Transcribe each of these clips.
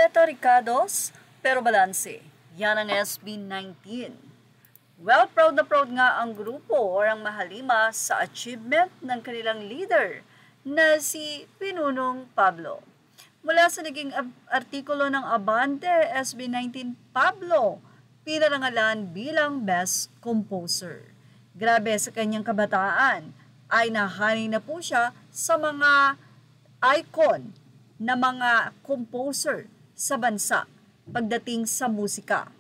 Retarikados, pero balanse. Yan ang SB19. Well, proud na proud nga ang grupo or ang Mahalima sa achievement ng kanilang leader na si Pinunong Pablo. Mula sa naging artikulo ng Abante, SB19 Pablo, pinarangalan bilang Best Composer. Grabe sa kanyang kabataan, ay nahani na po siya sa mga icon na mga composer sa bansa pagdating sa musika.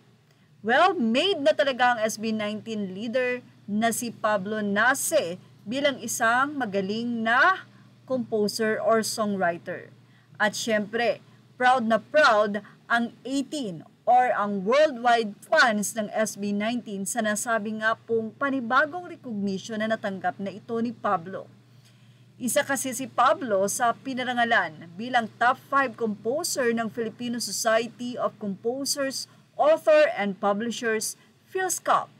Well, made na talaga ang SB19 leader na si Pablo Nase bilang isang magaling na composer or songwriter. At syempre, proud na proud ang 18 or ang worldwide fans ng SB19 sa nasabi nga pong panibagong recognition na natanggap na ito ni Pablo. Isa kasi si Pablo sa pinarangalan bilang top 5 composer ng Filipino Society of Composers, Author and Publishers, PhilSCOP.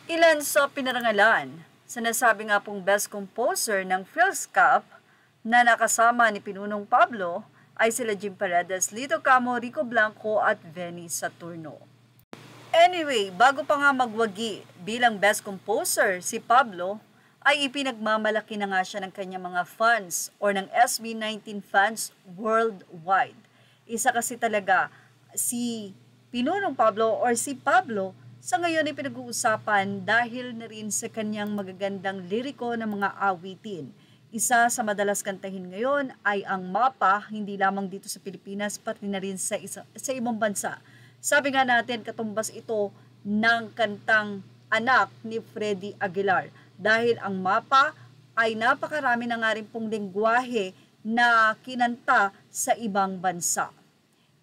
Ilan sa pinarangalan sa nasabi nga pong Best Composer ng PhilSCOP na nakasama ni Pinunong Pablo ay sila Jim Paredes, Lito Camo, Rico Blanco at Venny Saturno. Anyway, bago pa nga magwagi bilang Best Composer si Pablo, ay ipinagmamalaki na nga siya ng kanyang mga fans or ng SB19 fans worldwide. Isa kasi talaga si Pinunong Pablo or si Pablo sa ngayon ay pinag-uusapan dahil na rin sa kanyang magagandang liriko ng mga awitin. Isa sa madalas kantahin ngayon ay ang Mapa, hindi lamang dito sa Pilipinas, pati na rin sa ibang bansa. Sabi nga natin, katumbas ito ng kantang Anak ni Freddy Aguilar. Dahil ang Mapa ay napakarami na nga rin pong lengguwahe na kinanta sa ibang bansa.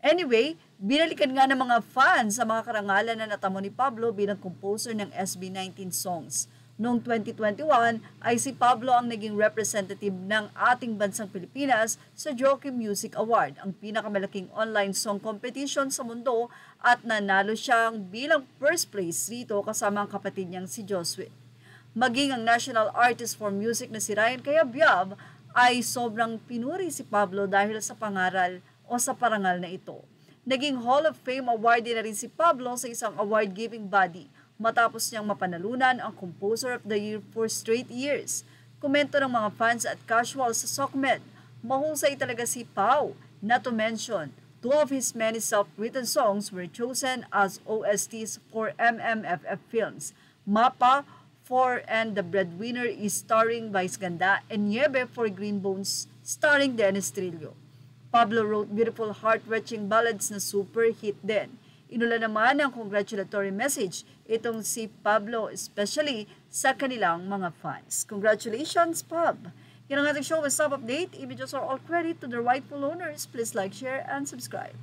Anyway, binalikan nga ng mga fans sa mga karangalan na natamo ni Pablo bilang composer ng SB19 songs. Noong 2021 ay si Pablo ang naging representative ng ating bansang Pilipinas sa Jockey Music Award, ang pinakamalaking online song competition sa mundo, at nanalo siyang bilang first place rito kasama ang kapatid niyang si Josue. Maging ang National Artist for Music na si Ryan Cayabyab ay sobrang pinuri si Pablo dahil sa pangaral o sa parangal na ito. Naging Hall of Fame awardee na rin si Pablo sa isang award-giving body matapos niyang mapanalunan ang Composer of the Year for straight years. Komento ng mga fans at casual sa SOCMED, mahusay talaga si Pau. Not to mention, 2 of his many self-written songs were chosen as OSTs for MMFF films. Mapa for And the Breadwinner is starring Vice Ganda, and Niebe for Green Bones starring Dennis Trillo. Pablo wrote beautiful heart-wrenching ballads na super hit din. Inula naman ng congratulatory message itong si Pablo, especially sa kanilang mga fans. Congratulations, Pab! Yan ang ating show with Stop Update. Images are all credit to the rightful owners. Please like, share, and subscribe.